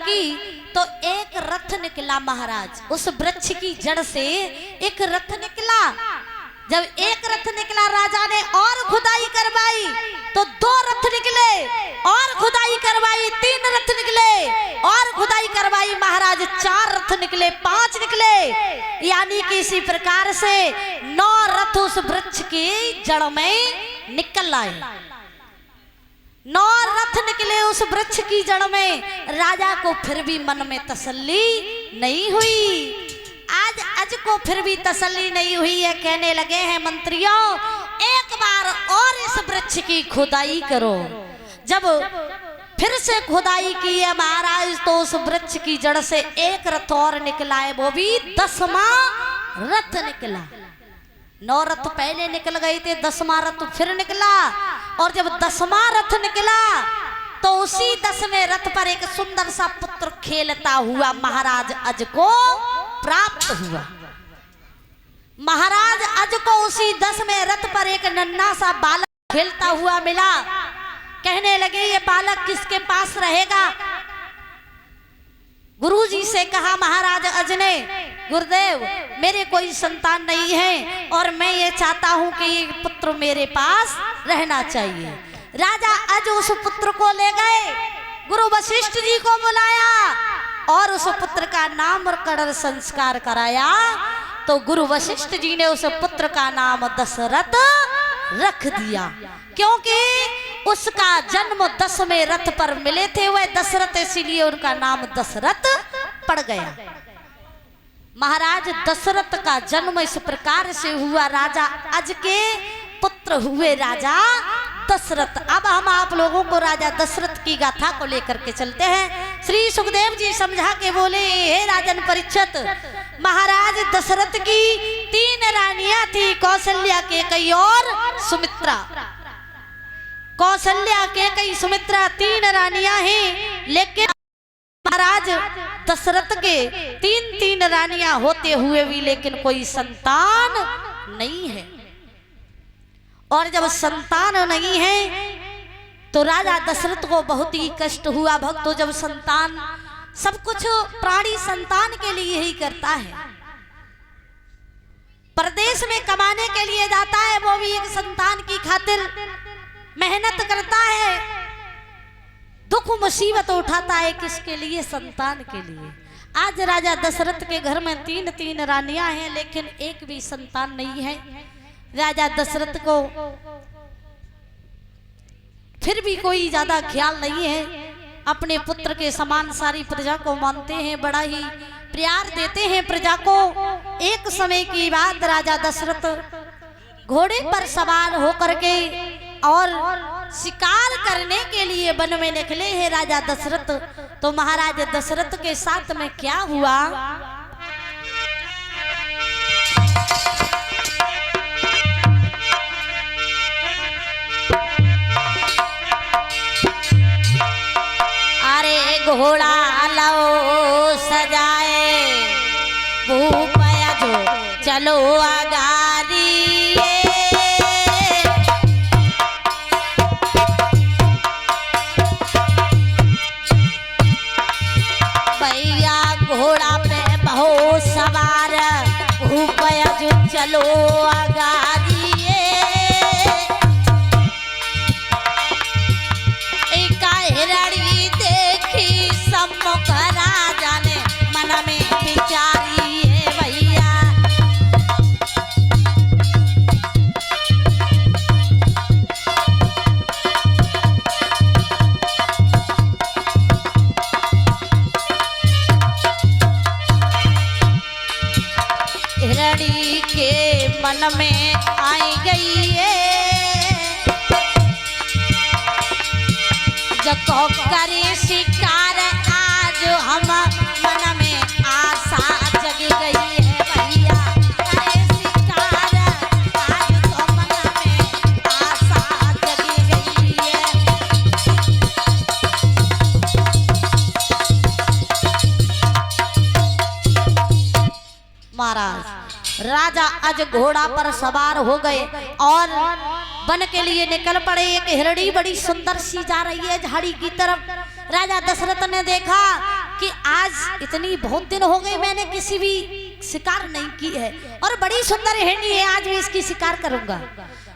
की तो एक रथ निकला महाराज। उस वृक्ष की जड़ से एक रथ निकला। जब एक रथ निकला राजा ने और खुदाई करवाई तो 2 रथ निकले, और खुदाई करवाई 3 रथ निकले, और खुदाई करवाई महाराज 4 रथ निकले, 5 निकले। यानी कि इसी प्रकार से 9 रथ उस वृक्ष की जड़ में निकल आए। 9 रथ निकले उस वृक्ष की जड़ में। राजा को फिर भी मन में तसल्ली नहीं हुई। आज को फिर भी तसल्ली नहीं हुई है। कहने लगे हैं मंत्रियों, एक बार और इस वृक्ष की खुदाई करो। जब फिर से खुदाई की है महाराज तो उस वृक्ष की जड़ से एक रथ और निकला है, वो भी 10वां रथ निकला। 9 रथ पहले निकल गए थे, 10वां रथ फिर निकला। और जब 10वां रथ निकला तो उसी 10वें रथ पर एक सुंदर सा पुत्र खेलता हुआ महाराज अज को प्राप्त हुआ। महाराज अज को उसी 10वें रथ पर एक नन्हा सा बालक खेलता हुआ मिला। कहने लगे ये बालक किसके पास रहेगा? गुरुजी से कहा महाराज अज ने, गुरुदेव मेरे कोई संतान नहीं है और मैं ये चाहता हूं कि ये पुत्र मेरे पास रहना चाहिए। राजा अज उस पुत्र को ले गए, गुरु वशिष्ठ जी को बुलाया और उस पुत्र का नामकरण संस्कार कराया। तो गुरु वशिष्ठ जी ने उस पुत्र का नाम दशरथ रख दिया, क्योंकि उसका जन्म 10वें रथ पर मिले थे वह दशरथ, इसीलिए उनका नाम दशरथ पड़ गया। महाराज दशरथ का जन्म इस प्रकार से हुआ। राजा अज के पुत्र हुए राजा दशरथ। अब हम आप लोगों को राजा दशरथ की गाथा को लेकर के चलते हैं। श्री सुखदेव जी समझा के बोले, हे राजन परीक्षित, महाराज दशरथ की 3 रानियां थी, कौशल्या, केकई और सुमित्रा। कौशल्या, केकई, सुमित्रा 3 रानियां हैं, लेकिन महाराज दशरथ के 3 रानियां होते हुए भी लेकिन कोई संतान नहीं है। और जब संतान नहीं है तो राजा दशरथ को बहुत ही कष्ट हुआ। भक्तों, जब संतान, सब कुछ प्राणी संतान के लिए ही करता है। परदेश में कमाने के लिए जाता है, वो भी एक संतान की खातिर मेहनत करता है, दुख मुसीबत उठाता है, किसके लिए? संतान के लिए। आज राजा दशरथ के घर में 3 रानियां हैं, लेकिन एक भी संतान नहीं है। राजा दशरथ को फिर भी कोई ज्यादा ख्याल नहीं है। अपने पुत्र के समान सारी प्रजा को मानते हैं, बड़ा ही प्यार देते हैं प्रजा को। एक समय की बात, राजा दशरथ घोड़े पर सवार होकर के और शिकार करने के लिए वन में निकले हैं राजा दशरथ। तो महाराज दशरथ के साथ में क्या हुआ? घोड़ा लो सजाए, भूपया जो चलो आगारी। भैया घोड़ा पे बहुत सवार, भूपया जो चलो आगारी। हिरणी देखी सम्मुख राजा ने मन में विचारी है भैया। हिरणी के मन में आई गई है, को करे शिकार आज हम मन में आशा जग गई है भैया। करे शिकार आज तो मन में आशा जग गई है। महाराज राजा आज घोड़ा पर सवार हो गए और वन के लिए निकल पड़े। एक हिरणी बड़ी सुंदर सी जा रही है झाड़ी की तरफ। राजा दशरथ ने देखा कि आज इतनी बहुत दिन हो गए मैंने किसी भी शिकार नहीं की है और बड़ी सुंदर हिरणी है, आज मैं इसकी शिकार करूंगा।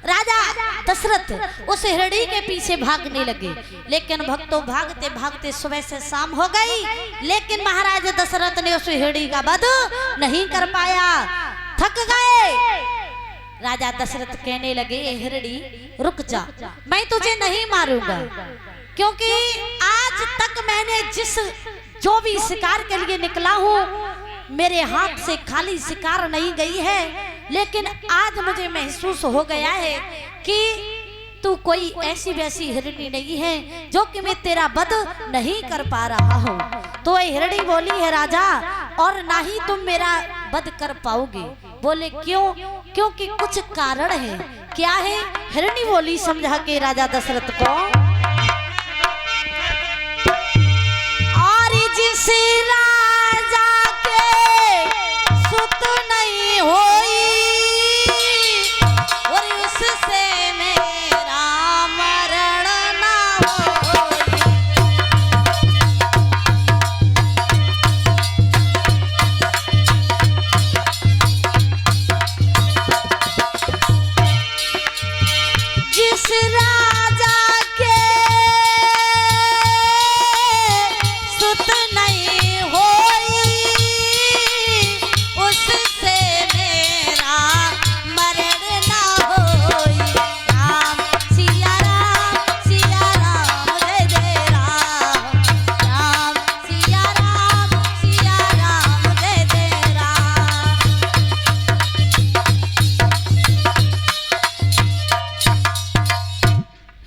राजा दशरथ उस हिरणी के पीछे भागने लगे, लेकिन भक्तों भागते भागते सुबह से शाम हो गई, लेकिन महाराज दशरथ ने उस हिरणी का वध नहीं कर पाया, थक गए। राजा दशरथ कहने लगे, हिरणी रुक जा, मैं तुझे नहीं मारूंगा, क्योंकि आज तक मैंने जो भी शिकार के लिए निकला हूँ मेरे हाथ से खाली शिकार नहीं गई है, लेकिन आज मुझे महसूस हो गया है कि तू कोई ऐसी वैसी हिरणी नहीं है जो कि मैं तेरा वध नहीं कर पा रहा हूँ। तो हिरणी बोली है राजा, और ना ही तुम मेरा वध कर पाओगे। बोले क्यों? क्योंकि कुछ कारण है। क्या है? हिरणी बोली समझा के राजा दशरथ को, और जिस राजा के सुत नहीं होई और उससे मेरा मरण ना होई। जिस राजा के सुत नहीं होई उससे मेरा मरण ना होई। राम सिया राम जय जय राम, राम सिया राम जय जय राम।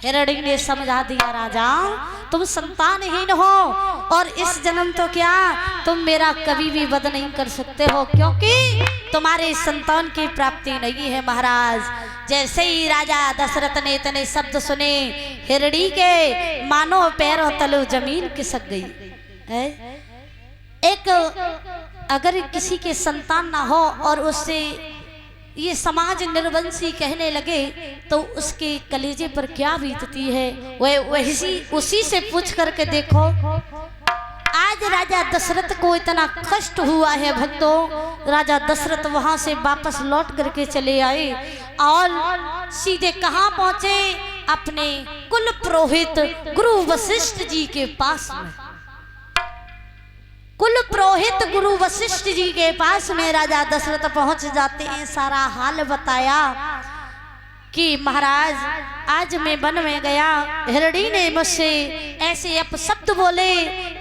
हिरणी ने समझा दिया, राजा तुम संतानहीन हो और इस जन्म तो क्या तुम मेरा कभी भी वध नहीं कर सकते हो, क्योंकि तुम्हारे संतान की प्राप्ति नहीं है। महाराज जैसे ही राजा दशरथ ने इतने शब्द सुने, हिरणी के मानो पैरों तले जमीन खिसक गई है। एक अगर किसी के संतान ना हो और उससे ये समाज निर्वंशी कहने लगे तो उसके कलेजे पर क्या बीतती है, वह उसी से पूछ करके देखो। आज राजा दशरथ को इतना कष्ट हुआ है भक्तों, राजा दशरथ वहां से वापस लौट करके चले आए और सीधे कहां पहुंचे? अपने कुल पुरोहित गुरु वशिष्ठ जी के पास में। कुल पुरोहित गुरु वशिष्ठ जी के पास में राजा दशरथ पहुंच जाते हैं। सारा हाल बताया कि महाराज आज मैं वन में गया, हिरणी ने मुझसे ऐसे अपशब्द बोले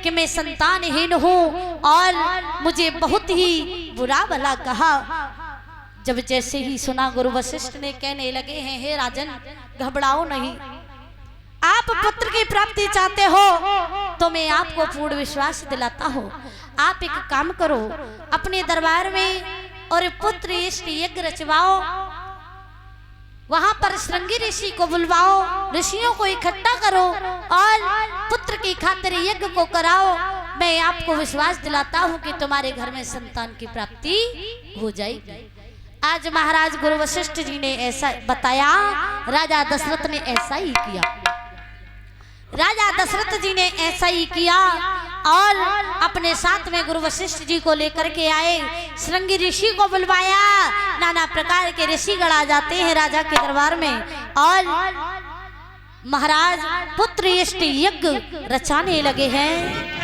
कि मैं संतानहीन हूँ और मुझे बहुत ही बुरा भला कहा। जब जैसे ही सुना, गुरु वशिष्ठ ने कहने लगे हैं, हे राजन घबराओ नहीं, आप पुत्र की प्राप्ति चाहते हो तो मैं आपको पूर्ण विश्वास दिलाता हूँ। आप एक काम करो, अपने दरबार में और पुत्र इष्ट यज्ञ रचवाओ, वहां पर श्रृंगी ऋषि को बुलवाओ, ऋषियों को इकट्ठा करो और पुत्र की खातिर यज्ञ को कराओ। मैं आपको विश्वास दिलाता हूँ कि तुम्हारे घर में संतान की प्राप्ति हो जाएगी। आज महाराज गुरु वशिष्ठ जी ने ऐसा बताया, राजा दशरथ ने ऐसा ही किया। राजा दशरथ जी ने ऐसा ही किया और अपने साथ में गुरु वशिष्ठ जी को लेकर के आए, श्रृंगी ऋषि को बुलवाया। नाना प्रकार के ऋषिगण आ जाते हैं राजा के दरबार में और महाराज पुत्र इष्ट यज्ञ रचाने लगे हैं।